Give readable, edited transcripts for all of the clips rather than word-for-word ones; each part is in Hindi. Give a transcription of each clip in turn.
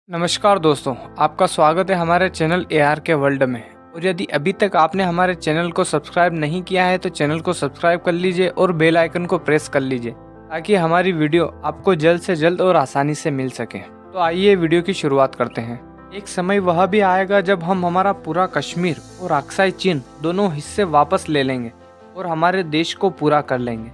नमस्कार दोस्तों, आपका स्वागत है हमारे चैनल AR के वर्ल्ड में। और यदि अभी तक आपने हमारे चैनल को सब्सक्राइब नहीं किया है तो चैनल को सब्सक्राइब कर लीजिए और बेल आइकन को प्रेस कर लीजिए ताकि हमारी वीडियो आपको जल्द से जल्द और आसानी से मिल सके। तो आइए वीडियो की शुरुआत करते हैं। एक समय वह भी आएगा जब हम हमारा पूरा कश्मीर और अक्साई चीन दोनों हिस्से वापस ले लेंगे और हमारे देश को पूरा कर लेंगे।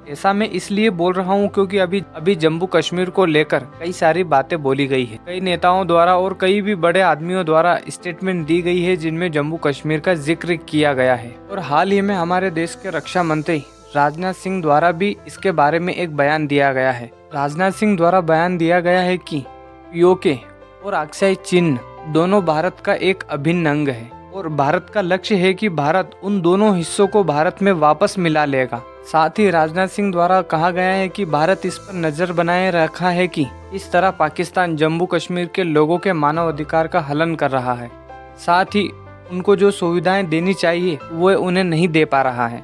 ऐसा मैं इसलिए बोल रहा हूँ क्योंकि अभी जम्मू कश्मीर को लेकर कई सारी बातें बोली गई है। कई नेताओं द्वारा और कई भी बड़े आदमियों द्वारा स्टेटमेंट दी गई है जिनमें जम्मू कश्मीर का जिक्र किया गया है। और हाल ही में हमारे देश के रक्षा मंत्री राजनाथ सिंह द्वारा भी इसके बारे में एक बयान दिया गया है। राजनाथ सिंह द्वारा बयान दिया गया है कि POK और अक्साई चीन दोनों भारत का एक अभिन्न अंग है और भारत का लक्ष्य है कि भारत उन दोनों हिस्सों को भारत में वापस मिला लेगा। साथ ही राजनाथ सिंह द्वारा कहा गया है कि भारत इस पर नजर बनाए रखा है कि इस तरह पाकिस्तान जम्मू कश्मीर के लोगों के मानव अधिकार का हनन कर रहा है। साथ ही उनको जो सुविधाएं देनी चाहिए वो उन्हें नहीं दे पा रहा है।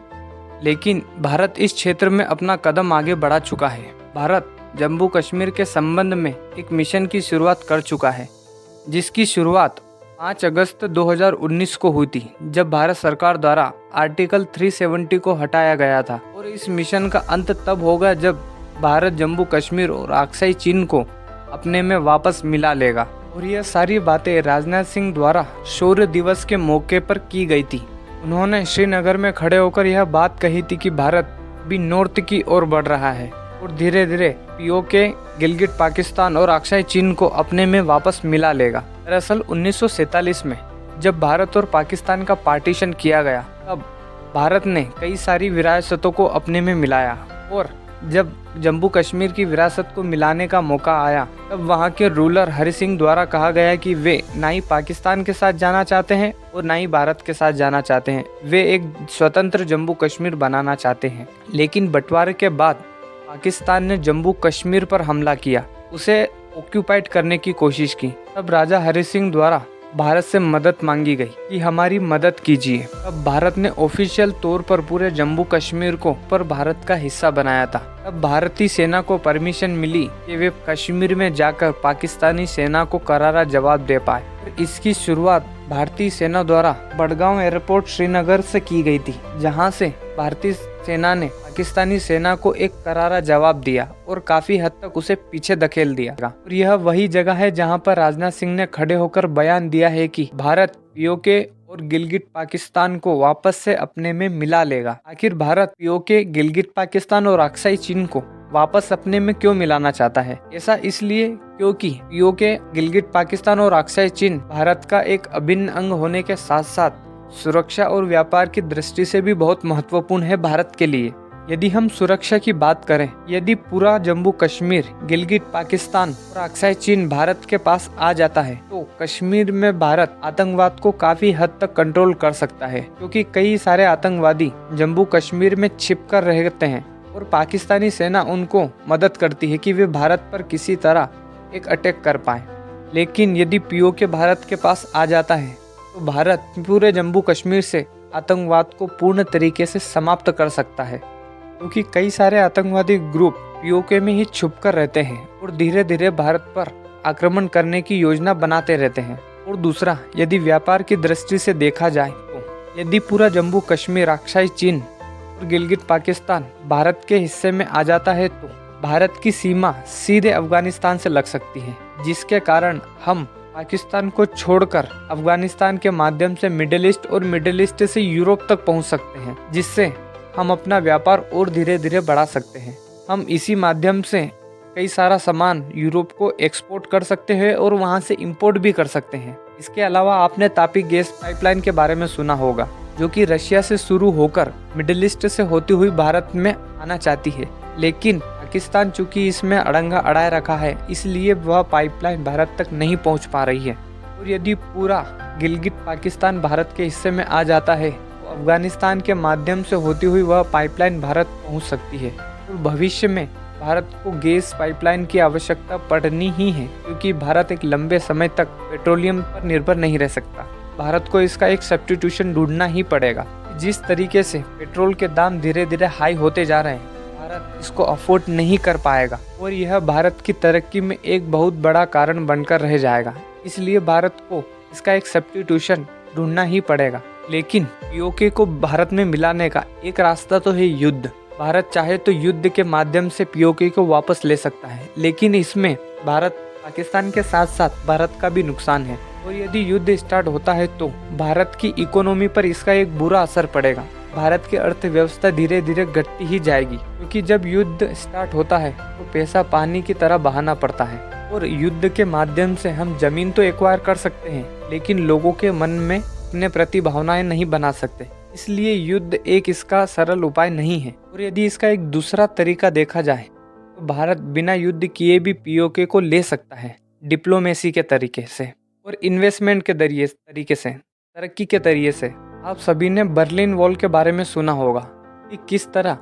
लेकिन भारत इस क्षेत्र में अपना कदम आगे बढ़ा चुका है। भारत जम्मू कश्मीर के संबंध में एक मिशन की शुरुआत कर चुका है जिसकी शुरुआत 5 अगस्त 2019 को हुई थी जब भारत सरकार द्वारा आर्टिकल 370 को हटाया गया था। और इस मिशन का अंत तब होगा जब भारत जम्मू कश्मीर और अक्साई चीन को अपने में वापस मिला लेगा। और यह सारी बातें राजनाथ सिंह द्वारा शौर्य दिवस के मौके पर की गई थी। उन्होंने श्रीनगर में खड़े होकर यह बात कही थी कि भारत भी नॉर्थ की ओर बढ़ रहा है और धीरे धीरे POK, गिलगिट पाकिस्तान और अक्साई चीन को अपने में वापस मिला लेगा। दरअसल 1947 में जब भारत और पाकिस्तान का पार्टीशन किया गया तब भारत ने कई सारी विरासतों को अपने में मिलाया। और जब जम्मू कश्मीर की विरासत को मिलाने का मौका आया तब वहां के रूलर हरि सिंह द्वारा कहा गया कि वे ना ही पाकिस्तान के साथ जाना चाहते हैं और ना ही भारत के साथ जाना चाहते हैं। वे एक स्वतंत्र जम्मू कश्मीर बनाना चाहते हैं। लेकिन बंटवारे के बाद पाकिस्तान ने जम्मू कश्मीर पर हमला किया, उसे ऑक्यूपाइड करने की कोशिश की। तब राजा हरि सिंह द्वारा भारत से मदद मांगी गई कि हमारी मदद कीजिए। तब भारत ने ऑफिशियल तौर पर पूरे जम्मू कश्मीर को पर भारत का हिस्सा बनाया था। तब भारतीय सेना को परमिशन मिली कि वे कश्मीर में जाकर पाकिस्तानी सेना को करारा जवाब दे पाए। इसकी शुरुआत भारतीय सेना द्वारा बडगांव एयरपोर्ट श्रीनगर से की गई थी, जहां से भारतीय सेना ने पाकिस्तानी सेना को एक करारा जवाब दिया और काफी हद तक उसे पीछे धकेल दिया। और यह वही जगह है जहां पर राजनाथ सिंह ने खड़े होकर बयान दिया है कि भारत POK और गिलगिट पाकिस्तान को वापस से अपने में मिला लेगा। आखिर भारत POK, गिलगिट पाकिस्तान और अक्साई चीन को वापस अपने में क्यों मिलाना चाहता है? ऐसा इसलिए क्योंकि POK, गिलगिट पाकिस्तान और अक्साई चीन भारत का एक अभिन्न अंग होने के साथ साथ सुरक्षा और व्यापार की दृष्टि से भी बहुत महत्वपूर्ण है भारत के लिए। यदि हम सुरक्षा की बात करें, यदि पूरा जम्मू कश्मीर, गिलगिट पाकिस्तान और अक्साई चीन भारत के पास आ जाता है तो कश्मीर में भारत आतंकवाद को काफी हद तक कंट्रोल कर सकता है, क्योंकि कई सारे आतंकवादी जम्मू कश्मीर में छिप कर रहते हैं और पाकिस्तानी सेना उनको मदद करती है कि वे भारत पर किसी तरह एक अटैक कर पाए। लेकिन यदि POK भारत के पास आ जाता है तो भारत पूरे जम्मू कश्मीर से आतंकवाद को पूर्ण तरीके से समाप्त कर सकता है, क्योंकि कई सारे आतंकवादी ग्रुप POK में ही छुप कर रहते हैं और धीरे धीरे भारत पर आक्रमण करने की योजना बनाते रहते हैं। और दूसरा, यदि व्यापार की दृष्टि से देखा जाए तो यदि पूरा जम्मू कश्मीर, अक्साई चीन और गिलगिट पाकिस्तान भारत के हिस्से में आ जाता है तो भारत की सीमा सीधे अफगानिस्तान से लग सकती है, जिसके कारण हम पाकिस्तान को छोड़कर अफगानिस्तान के माध्यम से मिडिल ईस्ट और मिडिल ईस्ट से यूरोप तक पहुंच सकते हैं, जिससे हम अपना व्यापार और धीरे धीरे बढ़ा सकते हैं। हम इसी माध्यम से कई सारा सामान यूरोप को एक्सपोर्ट कर सकते हैं और वहां से इंपोर्ट भी कर सकते हैं। इसके अलावा आपने तापी गैस पाइपलाइन के बारे में सुना होगा, जो कि रशिया से शुरू होकर मिडिल ईस्ट से होती हुई भारत में आना चाहती है। लेकिन पाकिस्तान चूंकि इसमें अड़ंगा अड़ाए रखा है, इसलिए वह पाइपलाइन भारत तक नहीं पहुंच पा रही है। और यदि पूरा गिलगिट पाकिस्तान भारत के हिस्से में आ जाता है तो अफगानिस्तान के माध्यम से होती हुई वह पाइपलाइन भारत पहुंच सकती है। और भविष्य में भारत को गैस पाइपलाइन की आवश्यकता पड़नी ही है, क्योंकि भारत एक लंबे समय तक पेट्रोलियम पर निर्भर नहीं रह सकता। भारत को इसका एक सब्स्टिट्यूशन ढूंढना ही पड़ेगा। जिस तरीके से पेट्रोल के दाम धीरे धीरे हाई होते जा रहे हैं, भारत इसको अफोर्ड नहीं कर पाएगा और यह भारत की तरक्की में एक बहुत बड़ा कारण बनकर रह जाएगा। इसलिए भारत को इसका एक सब्स्टिट्यूशन ढूंढना ही पड़ेगा। लेकिन पीओके को भारत में मिलाने का एक रास्ता तो है युद्ध। भारत चाहे तो युद्ध के माध्यम से पीओके को वापस ले सकता है, लेकिन इसमें भारत पाकिस्तान के साथ साथ भारत का भी नुकसान है और यदि युद्ध स्टार्ट होता है तो भारत की इकोनॉमी पर इसका एक बुरा असर पड़ेगा। भारत की अर्थव्यवस्था धीरे धीरे घटती ही जाएगी, क्योंकि जब युद्ध स्टार्ट होता है तो पैसा पानी की तरह बहाना पड़ता है और युद्ध के माध्यम से हम जमीन तो एक्वायर कर सकते हैं, लेकिन लोगों के मन में अपने प्रति भावनाएं नहीं बना सकते। इसलिए युद्ध एक इसका सरल उपाय नहीं है। और यदि इसका एक दूसरा तरीका देखा जाए तो भारत बिना युद्ध किए भी पीओके को ले सकता है, डिप्लोमेसी के तरीके से और इन्वेस्टमेंट के तरीके से, तरक्की के तरीके से। आप सभी ने बर्लिन वॉल के बारे में सुना होगा कि किस तरह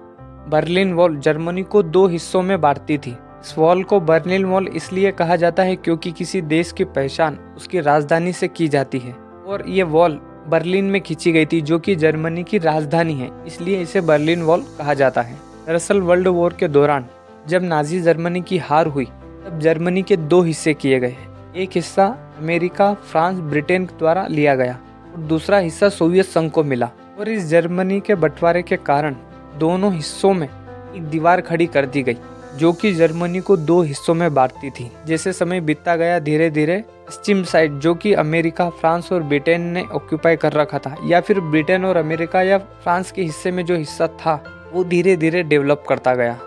बर्लिन वॉल जर्मनी को 2 हिस्सों में बांटती थी। इस वॉल को बर्लिन वॉल इसलिए कहा जाता है क्योंकि किसी देश की पहचान उसकी राजधानी से की जाती है और ये वॉल बर्लिन में खींची गई थी, जो कि जर्मनी की राजधानी है, इसलिए इसे बर्लिन वॉल कहा जाता है। दरअसल वर्ल्ड वॉर के दौरान जब नाजी जर्मनी की हार हुई तब जर्मनी के 2 हिस्से किए गए। एक हिस्सा अमेरिका, फ्रांस, ब्रिटेन द्वारा लिया गया और दूसरा हिस्सा सोवियत संघ को मिला। और इस जर्मनी के बंटवारे के कारण दोनों हिस्सों में एक दीवार खड़ी कर दी गई, जो कि जर्मनी को 2 हिस्सों में बांटती थी। जैसे समय बीतता गया धीरे धीरे पश्चिम साइड, जो कि अमेरिका, फ्रांस और ब्रिटेन ने ऑक्यूपाई कर रखा था, या फिर ब्रिटेन और अमेरिका या फ्रांस के हिस्से में जो हिस्सा था वो धीरे धीरे डेवलप करता गया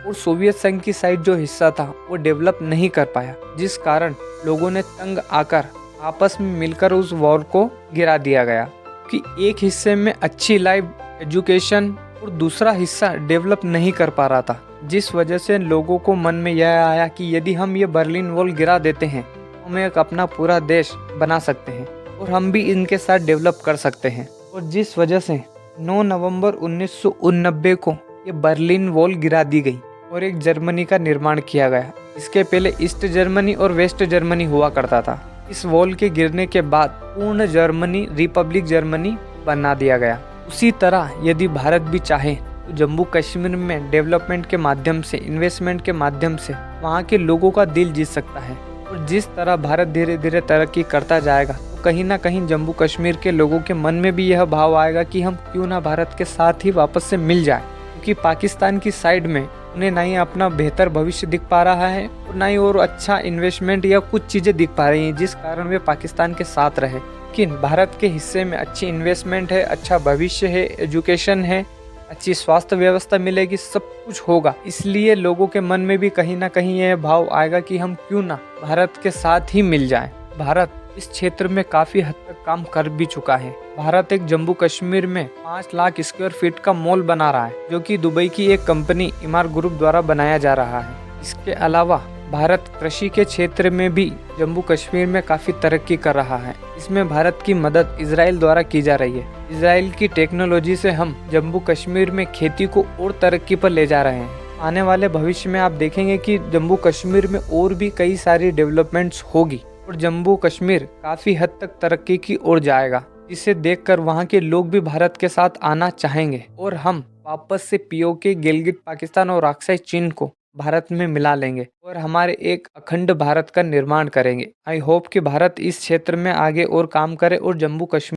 और सोवियत संघ की साइड जो हिस्सा था वो डेवलप नहीं कर पाया, जिस कारण लोगों ने तंग आकर आपस में मिलकर उस वॉर को गिरा दिया गया कि एक हिस्से में अच्छी लाइफ, एजुकेशन और दूसरा हिस्सा डेवलप नहीं कर पा रहा था, जिस वजह से लोगों को मन में यह आया कि यदि हम ये बर्लिन वॉल गिरा देते हैं तो हम एक अपना पूरा देश बना सकते हैं और हम भी इनके साथ डेवलप कर सकते हैं। और जिस वजह से 9 नवंबर 1989 को ये बर्लिन वॉल गिरा दी गई और एक जर्मनी का निर्माण किया गया। इसके पहले ईस्ट जर्मनी और वेस्ट जर्मनी हुआ करता था। इस वॉल के गिरने के बाद पूर्ण जर्मनी रिपब्लिक जर्मनी बना दिया गया। उसी तरह यदि भारत भी चाहे तो जम्मू कश्मीर में डेवलपमेंट के माध्यम से, इन्वेस्टमेंट के माध्यम से वहाँ के लोगों का दिल जीत सकता है। और जिस तरह भारत धीरे धीरे तरक्की करता जाएगा तो कहीं ना कहीं जम्मू कश्मीर के लोगों के मन में भी यह भाव आएगा कि हम क्यों ना भारत के साथ ही वापस से मिल जाए, क्योंकि पाकिस्तान की साइड में उन्हें ना ही अपना बेहतर भविष्य दिख पा रहा है और ना ही और अच्छा इन्वेस्टमेंट या कुछ चीज़ें दिख पा रही हैं जिस कारण वे पाकिस्तान के साथ रहे। लेकिन भारत के हिस्से में अच्छी इन्वेस्टमेंट है, अच्छा भविष्य है, एजुकेशन है, अच्छी स्वास्थ्य व्यवस्था मिलेगी, सब कुछ होगा। इसलिए लोगों के मन में भी कहीं ना कहीं यह भाव आएगा कि हम क्यों ना भारत के साथ ही मिल जाएं। भारत इस क्षेत्र में काफी हद तक काम कर भी चुका है। भारत एक जम्मू कश्मीर में 5 लाख स्क्वायर फीट का मॉल बना रहा है, जो कि दुबई की एक कंपनी इमार ग्रुप द्वारा बनाया जा रहा है। इसके अलावा भारत कृषि के क्षेत्र में भी जम्मू कश्मीर में काफी तरक्की कर रहा है। इसमें भारत की मदद इजराइल द्वारा की जा रही है। इजराइल की टेक्नोलॉजी से हम जम्मू कश्मीर में खेती को और तरक्की पर ले जा रहे हैं। आने वाले भविष्य में आप देखेंगे कि जम्मू कश्मीर में और भी कई सारी डेवलपमेंट्स होगी और जम्मू कश्मीर काफी हद तक तरक्की की ओर जाएगा, जिसे देखकर वहाँ के लोग भी भारत के साथ आना चाहेंगे और हम वापस से पीओके, गिलगित पाकिस्तान और अक्साई चीन को भारत में मिला लेंगे और हमारे एक अखंड भारत का निर्माण करेंगे। आई होप कि भारत इस क्षेत्र में आगे और काम करे और जम्मू कश्मीर